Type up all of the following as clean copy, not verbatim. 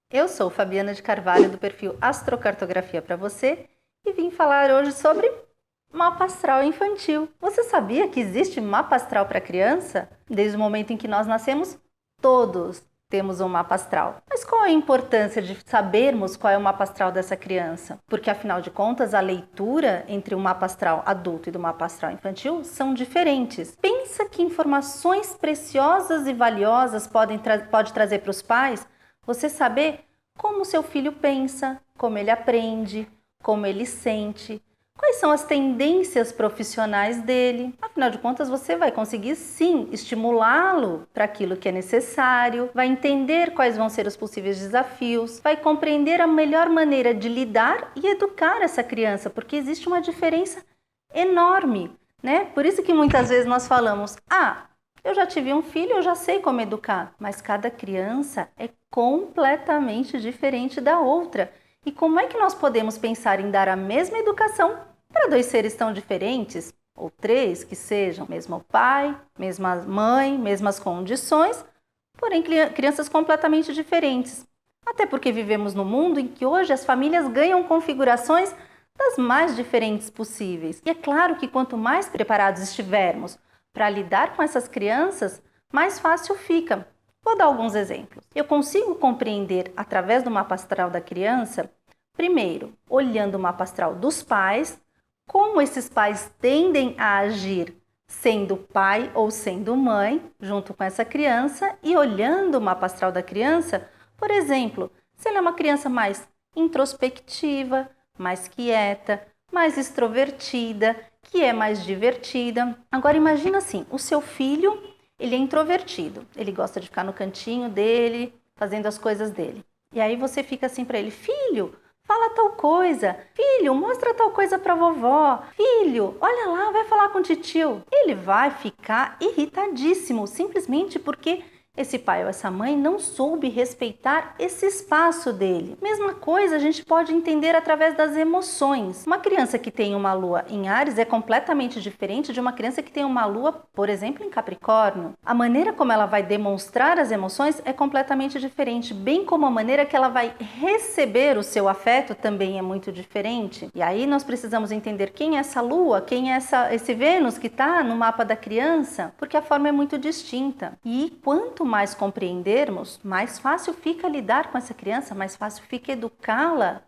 Eu sou Fabiana de Carvalho, do perfil Astrocartografia para você, e vim falar hoje sobre mapa astral infantil. Você sabia que existe mapa astral para criança? Desde o momento em que nós nascemos, todos temos um mapa astral. Mas qual a importância de sabermos qual é o mapa astral dessa criança? Porque, afinal de contas, a leitura entre o mapa astral adulto e do mapa astral infantil são diferentes. Pensa que informações preciosas e valiosas pode trazer para os pais você saber como seu filho pensa, como ele aprende, como ele sente, quais são as tendências profissionais dele. Afinal de contas, você vai conseguir sim estimulá-lo para aquilo que é necessário, vai entender quais vão ser os possíveis desafios, vai compreender a melhor maneira de lidar e educar essa criança, porque existe uma diferença enorme, né? Por isso que muitas vezes nós falamos: eu já tive um filho, eu já sei como educar. Mas cada criança é completamente diferente da outra. E como é que nós podemos pensar em dar a mesma educação para dois seres tão diferentes? Ou três, que sejam mesmo pai, mesma mãe, mesmas condições, porém crianças completamente diferentes. Até porque vivemos num mundo em que hoje as famílias ganham configurações das mais diferentes possíveis. E é claro que quanto mais preparados estivermos para lidar com essas crianças, mais fácil fica. Vou dar alguns exemplos. Eu consigo compreender através do mapa astral da criança, primeiro, olhando o mapa astral dos pais, como esses pais tendem a agir sendo pai ou sendo mãe, junto com essa criança, e olhando o mapa astral da criança, por exemplo, se ela é uma criança mais introspectiva, mais quieta, mais extrovertida, que é mais divertida. Agora imagina assim, o seu filho, ele é introvertido, ele gosta de ficar no cantinho dele, fazendo as coisas dele. E aí você fica assim para ele: filho, fala tal coisa, filho, mostra tal coisa para vovó, filho, olha lá, vai falar com o titio. Ele vai ficar irritadíssimo, simplesmente porque esse pai ou essa mãe não soube respeitar esse espaço dele. Mesma coisa a gente pode entender através das emoções. Uma criança que tem uma lua em Áries é completamente diferente de uma criança que tem uma lua, por exemplo, em Capricórnio. A maneira como ela vai demonstrar as emoções é completamente diferente, bem como a maneira que ela vai receber o seu afeto também é muito diferente. E aí nós precisamos entender quem é essa lua, quem é esse Vênus que está no mapa da criança, porque a forma é muito distinta. E quanto mais compreendermos, mais fácil fica lidar com essa criança, mais fácil fica educá-la,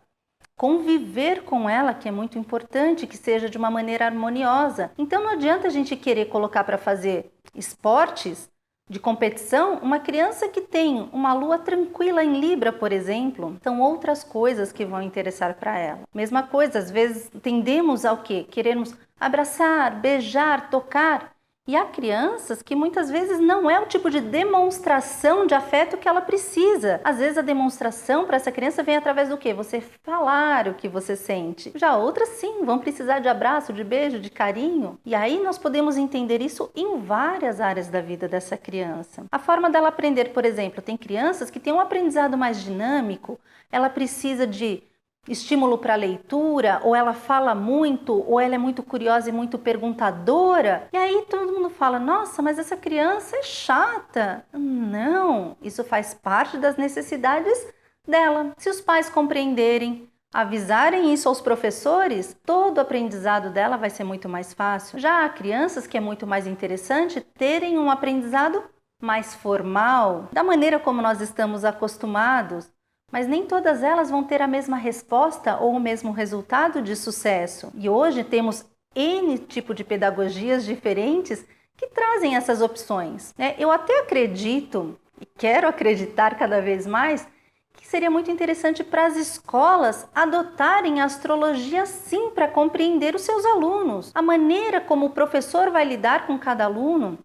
conviver com ela, que é muito importante, que seja de uma maneira harmoniosa. Então não adianta a gente querer colocar para fazer esportes de competição uma criança que tem uma lua tranquila em Libra, por exemplo. São outras coisas que vão interessar para ela. Mesma coisa, às vezes tendemos ao quê? Queremos abraçar, beijar, tocar. E há crianças que muitas vezes não é o tipo de demonstração de afeto que ela precisa. Às vezes a demonstração para essa criança vem através do quê? Você falar o que você sente. Já outras sim, vão precisar de abraço, de beijo, de carinho. E aí nós podemos entender isso em várias áreas da vida dessa criança. A forma dela aprender, por exemplo, tem crianças que têm um aprendizado mais dinâmico, ela precisa de estímulo para leitura, ou ela fala muito, ou ela é muito curiosa e muito perguntadora. E aí todo mundo fala: nossa, mas essa criança é chata. Não, isso faz parte das necessidades dela. Se os pais compreenderem, avisarem isso aos professores, todo o aprendizado dela vai ser muito mais fácil. Já há crianças que é muito mais interessante terem um aprendizado mais formal, da maneira como nós estamos acostumados. Mas nem todas elas vão ter a mesma resposta ou o mesmo resultado de sucesso. E hoje temos N tipo de pedagogias diferentes que trazem essas opções. Eu até acredito, e quero acreditar cada vez mais, que seria muito interessante para as escolas adotarem a astrologia sim para compreender os seus alunos. A maneira como o professor vai lidar com cada aluno,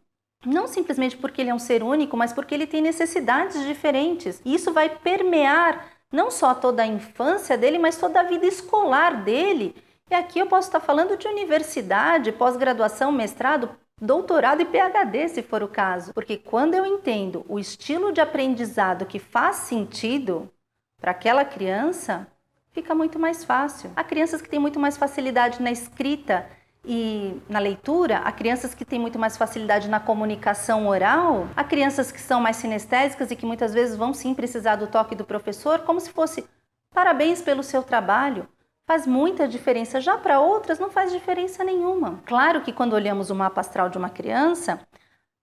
não simplesmente porque ele é um ser único, mas porque ele tem necessidades diferentes. E isso vai permear não só toda a infância dele, mas toda a vida escolar dele. E aqui eu posso estar falando de universidade, pós-graduação, mestrado, doutorado e PhD, se for o caso. Porque quando eu entendo o estilo de aprendizado que faz sentido para aquela criança, fica muito mais fácil. Há crianças que têm muito mais facilidade na escrita e na leitura, há crianças que têm muito mais facilidade na comunicação oral, há crianças que são mais sinestésicas e que muitas vezes vão sim precisar do toque do professor, como se fosse parabéns pelo seu trabalho. Faz muita diferença. Já para outras não faz diferença nenhuma. Claro que quando olhamos o mapa astral de uma criança,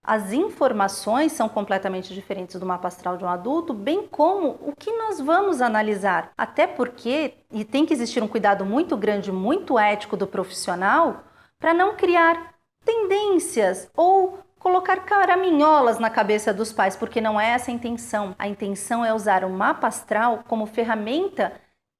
as informações são completamente diferentes do mapa astral de um adulto, bem como o que nós vamos analisar. Até porque, e tem que existir um cuidado muito grande, muito ético do profissional, para não criar tendências ou colocar caraminholas na cabeça dos pais, porque não é essa a intenção. A intenção é usar o mapa astral como ferramenta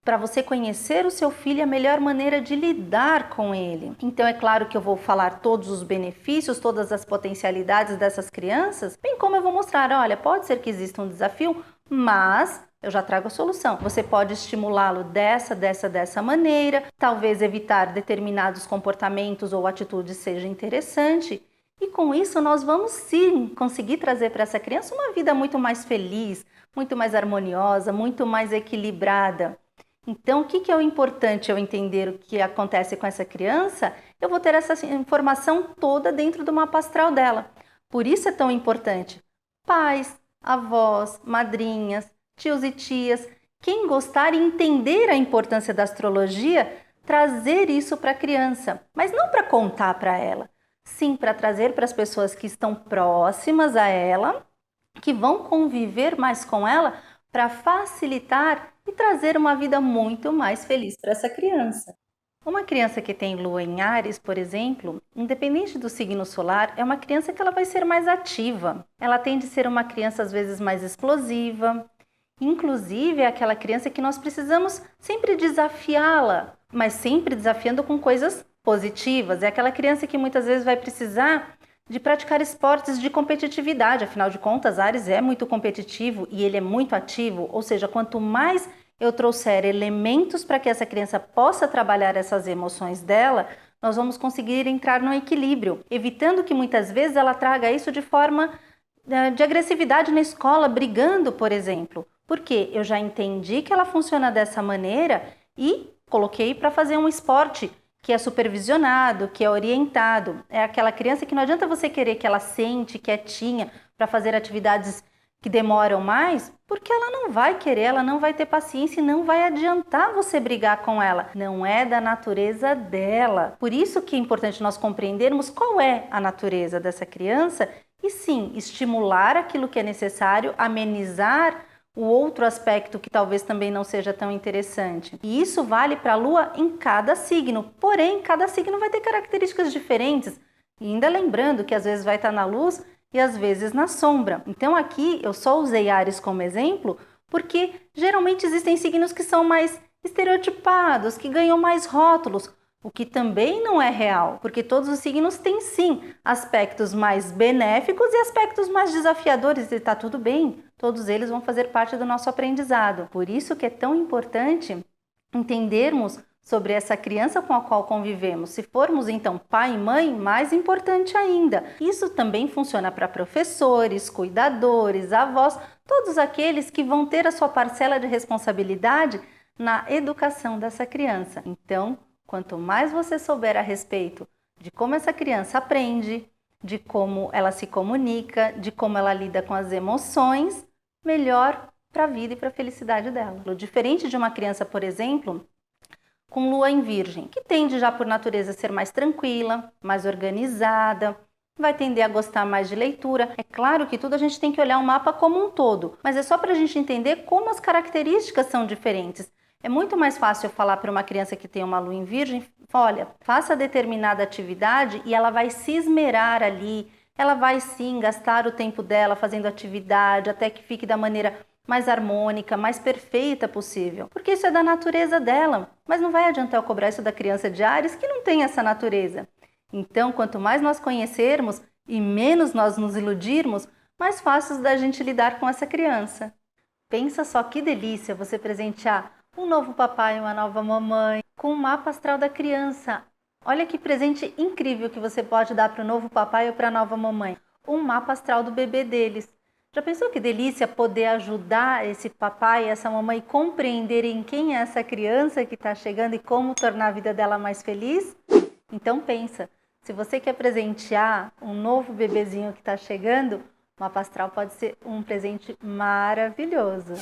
para você conhecer o seu filho e a melhor maneira de lidar com ele. Então é claro que eu vou falar todos os benefícios, todas as potencialidades dessas crianças, bem como eu vou mostrar, olha, pode ser que exista um desafio, mas eu já trago a solução. Você pode estimulá-lo dessa maneira, talvez evitar determinados comportamentos ou atitudes seja interessante. E com isso nós vamos sim conseguir trazer para essa criança uma vida muito mais feliz, muito mais harmoniosa, muito mais equilibrada. Então, o que é o importante eu entender o que acontece com essa criança? Eu vou ter essa informação toda dentro do mapa astral dela. Por isso é tão importante. Pais, avós, madrinhas, tios e tias, quem gostar e entender a importância da astrologia, trazer isso para a criança. Mas não para contar para ela, sim para trazer para as pessoas que estão próximas a ela, que vão conviver mais com ela, para facilitar e trazer uma vida muito mais feliz para essa criança. Uma criança que tem lua em Áries, por exemplo, independente do signo solar, é uma criança que ela vai ser mais ativa. Ela tende a ser uma criança às vezes mais explosiva. Inclusive é aquela criança que nós precisamos sempre desafiá-la, mas sempre desafiando com coisas positivas. É aquela criança que muitas vezes vai precisar de praticar esportes de competitividade. Afinal de contas, Áries é muito competitivo e ele é muito ativo, ou seja, quanto mais eu trouxer elementos para que essa criança possa trabalhar essas emoções dela, nós vamos conseguir entrar no equilíbrio, evitando que muitas vezes ela traga isso de forma de agressividade na escola, brigando, por exemplo. Porque eu já entendi que ela funciona dessa maneira e coloquei para fazer um esporte que é supervisionado, que é orientado. É aquela criança que não adianta você querer que ela sente quietinha para fazer atividades que demoram mais, porque ela não vai querer, ela não vai ter paciência e não vai adiantar você brigar com ela. Não é da natureza dela. Por isso que é importante nós compreendermos qual é a natureza dessa criança e sim, estimular aquilo que é necessário, amenizar o outro aspecto que talvez também não seja tão interessante. E isso vale para a Lua em cada signo, porém, cada signo vai ter características diferentes. E ainda lembrando que às vezes vai estar na luz e às vezes na sombra. Então aqui eu só usei Áries como exemplo porque geralmente existem signos que são mais estereotipados, que ganham mais rótulos, o que também não é real, porque todos os signos têm sim aspectos mais benéficos e aspectos mais desafiadores, e está tudo bem, todos eles vão fazer parte do nosso aprendizado. Por isso que é tão importante entendermos sobre essa criança com a qual convivemos. Se formos então pai e mãe, mais importante ainda. Isso também funciona para professores, cuidadores, avós, todos aqueles que vão ter a sua parcela de responsabilidade na educação dessa criança. Então, quanto mais você souber a respeito de como essa criança aprende, de como ela se comunica, de como ela lida com as emoções, melhor para a vida e para a felicidade dela. Diferente de uma criança, por exemplo, com lua em Virgem, que tende já por natureza a ser mais tranquila, mais organizada, vai tender a gostar mais de leitura. É claro que tudo a gente tem que olhar o mapa como um todo, mas é só para a gente entender como as características são diferentes. É muito mais fácil eu falar para uma criança que tem uma lua em Virgem, olha, faça determinada atividade e ela vai se esmerar ali, ela vai sim gastar o tempo dela fazendo atividade até que fique da maneira mais harmônica, mais perfeita possível, porque isso é da natureza dela, mas não vai adiantar eu cobrar isso da criança de Áries que não tem essa natureza. Então, quanto mais nós conhecermos e menos nós nos iludirmos, mais fácil da gente lidar com essa criança. Pensa só que delícia você presentear um novo papai e uma nova mamãe com o mapa astral da criança. Olha que presente incrível que você pode dar para o novo papai ou para a nova mamãe. Um mapa astral do bebê deles. Já pensou que delícia poder ajudar esse papai e essa mamãe a compreenderem quem é essa criança que está chegando e como tornar a vida dela mais feliz? Então pensa, se você quer presentear um novo bebezinho que está chegando, o mapa astral pode ser um presente maravilhoso.